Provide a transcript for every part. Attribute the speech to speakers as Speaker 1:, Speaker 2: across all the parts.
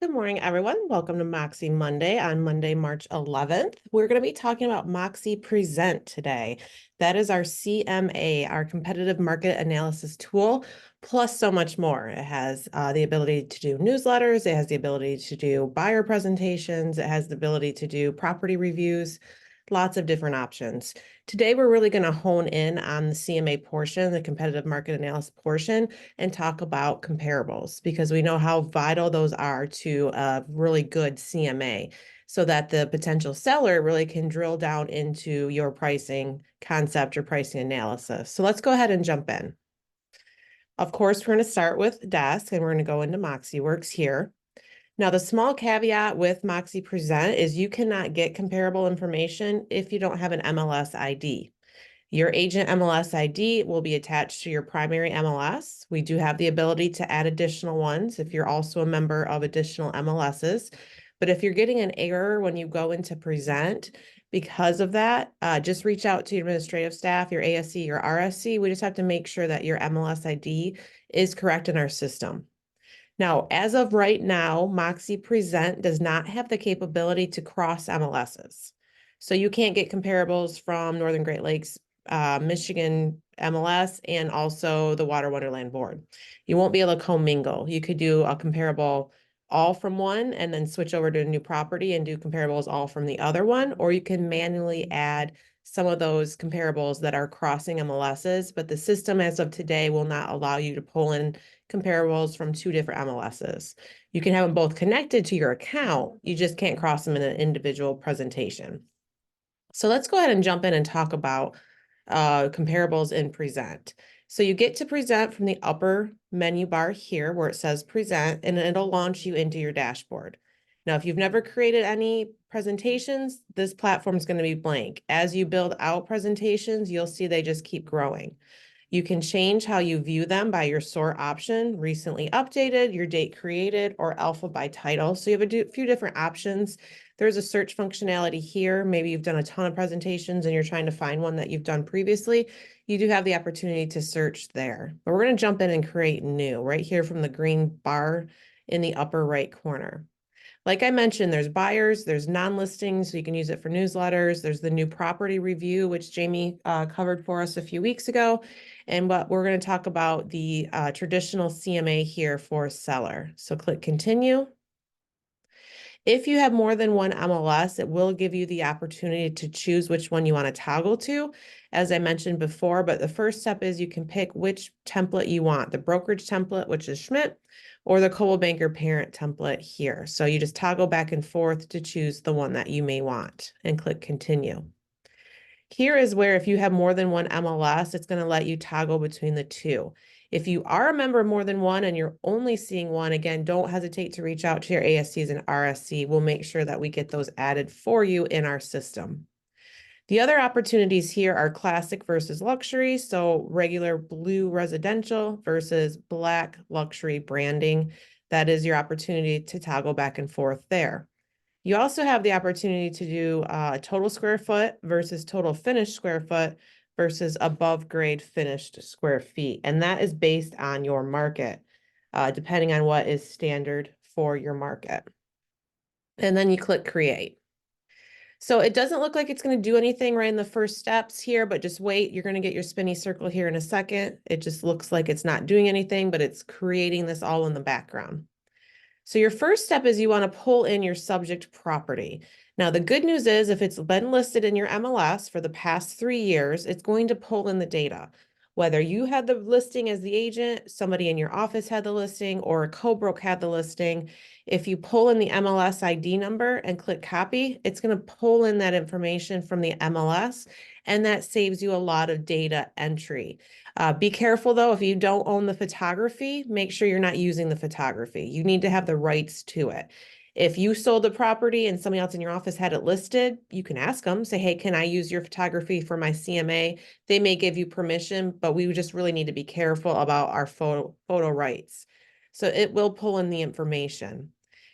Speaker 1: Good morning, everyone. Welcome to Moxie Monday on Monday, March 11th. We're going to be talking about MoxiPresent today. That is our CMA, our competitive market analysis tool, plus so much more. It has the ability to do newsletters. It has the ability to do buyer presentations. It has the ability to do property reviews, lots of different options. Today, we're really going to hone in on the CMA portion, the competitive market analysis portion, and talk about comparables because we know how vital those are to a really good CMA so that the potential seller really can drill down into your pricing concept or pricing analysis. So let's go ahead and jump in. Of course, we're going to start with desk and we're going to go into MoxiWorks here. Now, the small caveat with MoxiPresent is you cannot get comparable information if you don't have an MLS ID. Your agent MLS ID will be attached to your primary MLS. We do have the ability to add additional ones if you're also a member of additional MLSs. But if you're getting an error when you go into present because of that, just reach out to your administrative staff, your ASC, your RSC. We just have to make sure that your MLS ID is correct in our system. Now, as of right now, MoxiPresent does not have the capability to cross MLSs. So you can't get comparables from Northern Great Lakes, Michigan MLS, and also the Water Wonderland Board. You won't be able to commingle. You could do a comparable all from one and then switch over to a new property and do comparables all from the other one, or you can manually add some of those comparables that are crossing MLSs, but the system as of today will not allow you to pull in comparables from two different MLSs. You can have them both connected to your account. You just can't cross them in an individual presentation. So let's go ahead and jump in and talk about comparables in Present. So you get to Present from the upper menu bar here where it says Present, and it'll launch you into your dashboard. Now, if you've never created any presentations, this platform is going to be blank. As you build out presentations, you'll see they just keep growing. You can change how you view them by your sort option, recently updated, your date created, or alpha by title. So you have a few different options. There's a search functionality here. Maybe you've done a ton of presentations and you're trying to find one that you've done previously. You do have the opportunity to search there. But we're going to jump in and create new right here from the green bar in the upper right corner. Like I mentioned, there's buyers, there's non-listings, so you can use it for newsletters. There's the new property review, which Jamie covered for us a few weeks ago. And what we're going to talk about the traditional CMA here for seller. So click continue. If you have more than one MLS, it will give you the opportunity to choose which one you want to toggle to, as I mentioned before. But the first step is you can pick which template you want, the brokerage template, which is Schmidt, or the Coldwell Banker parent template here. So you just toggle back and forth to choose the one that you may want and click continue. Here is where if you have more than one MLS, it's going to let you toggle between the two. If you are a member of more than one and you're only seeing one, again, don't hesitate to reach out to your ASCs and RSC. We'll make sure that we get those added for you in our system. The other opportunities here are classic versus luxury. So regular blue residential versus black luxury branding. That is your opportunity to toggle back and forth there. You also have the opportunity to do total square foot versus total finished square foot versus above grade finished square feet. And that is based on your market, depending on what is standard for your market. And then you click create. So it doesn't look like it's going to do anything right in the first steps here, but just wait. You're going to get your spinny circle here in a second. It just looks like it's not doing anything, but it's creating this all in the background. So your first step is you want to pull in your subject property. Now, the good news is if it's been listed in your MLS for the past 3 years, it's going to pull in the data. Whether you had the listing as the agent, somebody in your office had the listing, or a co-broke had the listing, if you pull in the MLS ID number and click copy, it's going to pull in that information from the MLS, and that saves you a lot of data entry. Be careful though, if you don't own the photography, make sure you're not using the photography. You need to have the rights to it. If you sold the property and somebody else in your office had it listed, you can ask them, say, hey, can I use your photography for my CMA? They may give you permission, but we just really need to be careful about our photo rights. So it will pull in the information.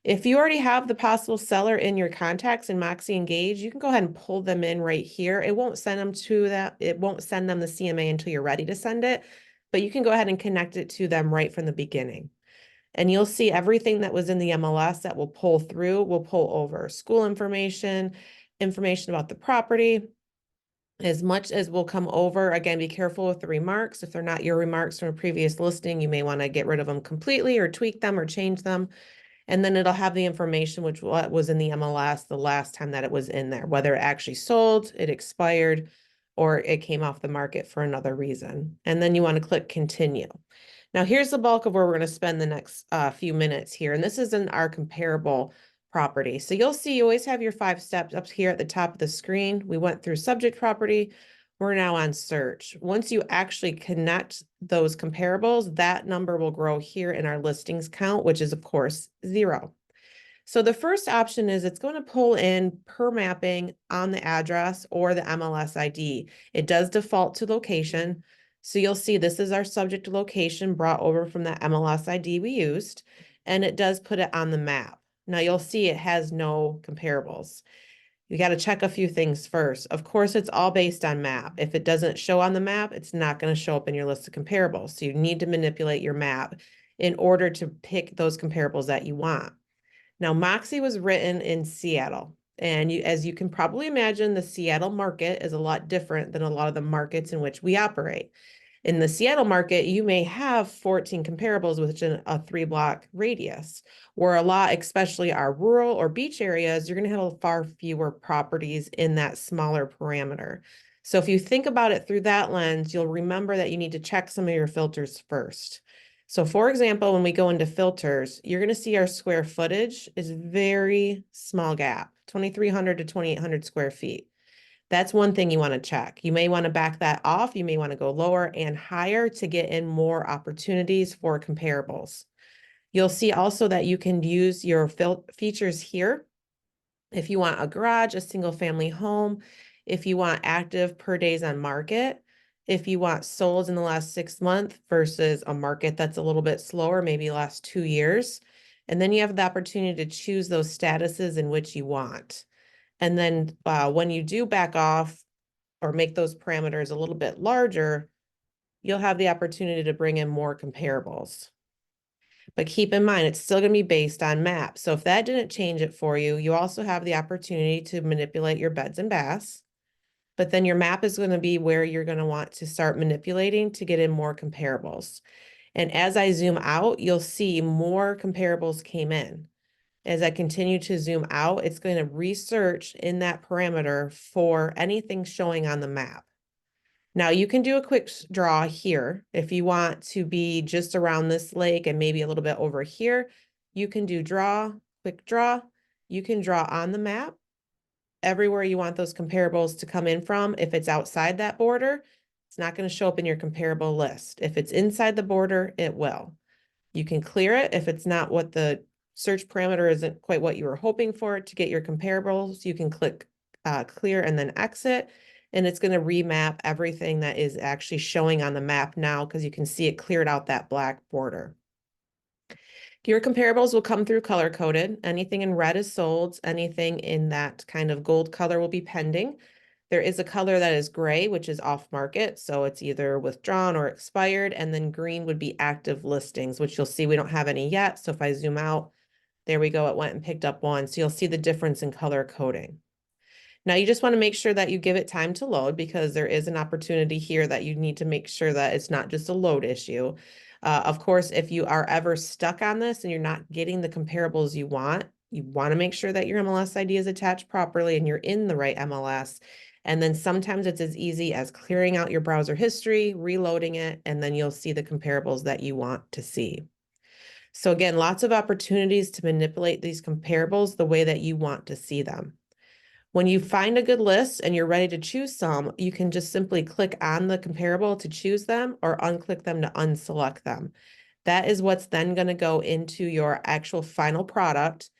Speaker 1: If you already have the possible seller in your contacts in Moxie Engage, you can go ahead and pull them in right here. It won't send them to that. It won't send them the CMA until you're ready to send it, but you can go ahead and connect it to them right from the beginning. And you'll see everything that was in the MLS that will pull through, will pull over school information, information about the property, as much as will come over. Again, be careful with the remarks. If they're not your remarks from a previous listing, you may want to get rid of them completely or tweak them or change them. And then it'll have the information which what was in the MLS the last time that it was in there, whether it actually sold, it expired, or it came off the market for another reason. And then you want to click continue. Now here's the bulk of where we're going to spend the next few minutes here. And this is in our comparable property. So you'll see you always have your 5 steps up here at the top of the screen. We went through subject property. We're now on search. Once you actually connect those comparables, that number will grow here in our listings count, which is of course 0. So the first option is it's going to pull in per mapping on the address or the MLS ID. It does default to location. So you'll see this is our subject location brought over from the MLS ID we used, and it does put it on the map. Now you'll see it has no comparables. You got to check a few things first. Of course, it's all based on map. If it doesn't show on the map, it's not going to show up in your list of comparables. So you need to manipulate your map in order to pick those comparables that you want. Now, Moxie was written in Seattle, and as you can probably imagine, the Seattle market is a lot different than a lot of the markets in which we operate. In the Seattle market, you may have 14 comparables within a 3-block radius, where a lot, especially our rural or beach areas, you're going to have far fewer properties in that smaller parameter. So if you think about it through that lens, you'll remember that you need to check some of your filters first. So for example, when we go into filters, you're going to see our square footage is very small gap, 2,300 to 2,800 square feet. That's one thing you want to check. You may want to back that off. You may want to go lower and higher to get in more opportunities for comparables. You'll see also that you can use your features here. If you want a garage, a single family home, if you want active per days on market, if you want sold in the last 6 months versus a market that's a little bit slower, maybe last 2 years. And then you have the opportunity to choose those statuses in which you want. And then when you do back off or make those parameters a little bit larger, you'll have the opportunity to bring in more comparables. But keep in mind, it's still going to be based on map. So if that didn't change it for you, you also have the opportunity to manipulate your beds and baths. But then your map is going to be where you're going to want to start manipulating to get in more comparables. And as I zoom out, you'll see more comparables came in. As I continue to zoom out, it's going to research in that parameter for anything showing on the map. Now you can do a quick draw here. If you want to be just around this lake and maybe a little bit over here, you can do draw, quick draw. You can draw on the map everywhere you want those comparables to come in from. If it's outside that border, it's not going to show up in your comparable list. If it's inside the border, it will. You can clear it if it's not what the search parameter isn't quite what you were hoping for to get your comparables. You can click clear and then exit, and it's going to remap everything that is actually showing on the map now because you can see it cleared out that black border. Your comparables will come through color coded. Anything in red is sold. Anything in that kind of gold color will be pending. There is a color that is gray, which is off market. So it's either withdrawn or expired. And then green would be active listings, which you'll see we don't have any yet. So if I zoom out, there we go. It went and picked up one. So you'll see the difference in color coding. Now you just want to make sure that you give it time to load because there is an opportunity here that you need to make sure that it's not just a load issue. Of course, if you are ever stuck on this and you're not getting the comparables you want to make sure that your MLS ID is attached properly and you're in the right MLS. And then sometimes it's as easy as clearing out your browser history, reloading it, and then you'll see the comparables that you want to see. So again, lots of opportunities to manipulate these comparables the way that you want to see them. When you find a good list and you're ready to choose some, you can just simply click on the comparable to choose them or unclick them to unselect them. That is what's then going to go into your actual final product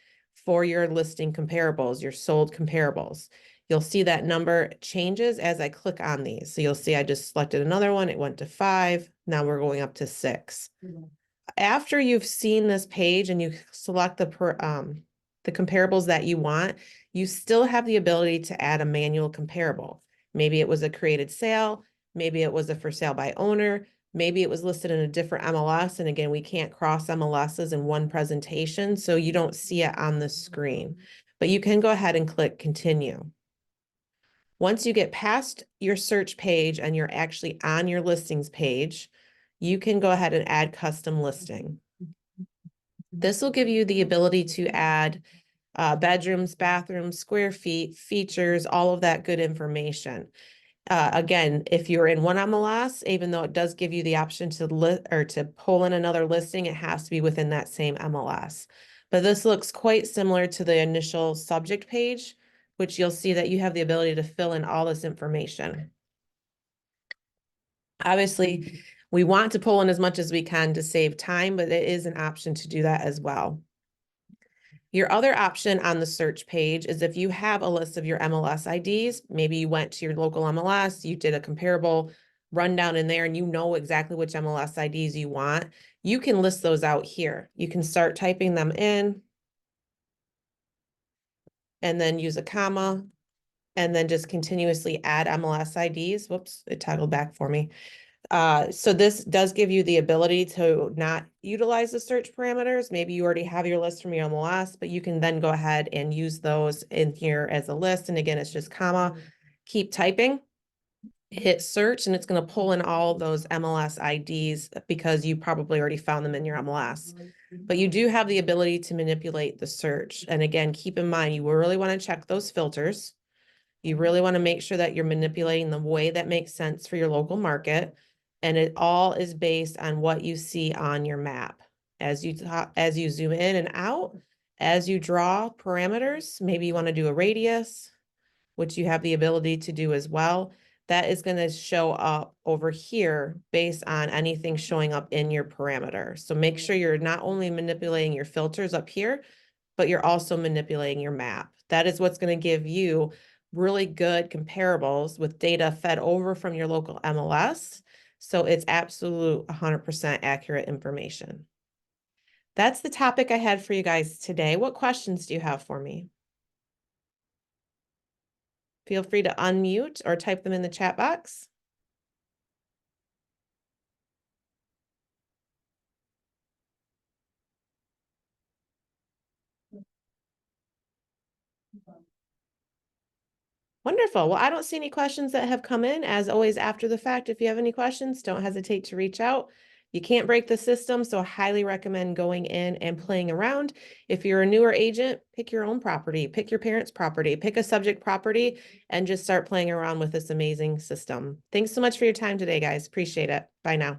Speaker 1: for your listing comparables, your sold comparables. You'll see that number changes as I click on these. So you'll see I just selected another one. It went to 5. Now we're going up to 6. After you've seen this page and you select the comparables that you want, you still have the ability to add a manual comparable. Maybe it was a created sale, maybe it was a for sale by owner, Maybe it was listed in a different MLS. And again, we can't cross MLSs in one presentation, so you don't see it on the screen. But you can go ahead and click continue. Once you get past your search page and you're actually on your listings page, you can go ahead and add custom listing. This will give you the ability to add bedrooms, bathrooms, square feet, features, all of that good information. Again, if you're in one MLS, even though it does give you the option to to pull in another listing, it has to be within that same MLS. But this looks quite similar to the initial subject page, which you'll see that you have the ability to fill in all this information. Obviously, we want to pull in as much as we can to save time, but it is an option to do that as well. Your other option on the search page is if you have a list of your MLS IDs, maybe you went to your local MLS, you did a comparable rundown in there and you know exactly which MLS IDs you want, you can list those out here. You can start typing them in and then use a comma and then just continuously add MLS IDs. Whoops, it toggled back for me. So this does give you the ability to not utilize the search parameters. Maybe you already have your list from your MLS, but you can then go ahead and use those in here as a list. And again, it's just comma, keep typing, hit search, and it's going to pull in all of those MLS IDs because you probably already found them in your MLS. But you do have the ability to manipulate the search. And again, keep in mind, you really want to check those filters. You really want to make sure that you're manipulating the way that makes sense for your local market. And it all is based on what you see on your map. As you zoom in and out, as you draw parameters, maybe you want to do a radius, which you have the ability to do as well. That is going to show up over here based on anything showing up in your parameter. So make sure you're not only manipulating your filters up here, but you're also manipulating your map. That is what's going to give you really good comparables with data fed over from your local MLS. So it's absolute 100% accurate information. That's the topic I had for you guys today. What questions do you have for me? Feel free to unmute or type them in the chat box. Wonderful. Well, I don't see any questions that have come in. As always, after the fact, if you have any questions, don't hesitate to reach out. You can't break the system, so I highly recommend going in and playing around. If you're a newer agent, pick your own property, pick your parents' property, pick a subject property, and just start playing around with this amazing system. Thanks so much for your time today, guys. Appreciate it. Bye now.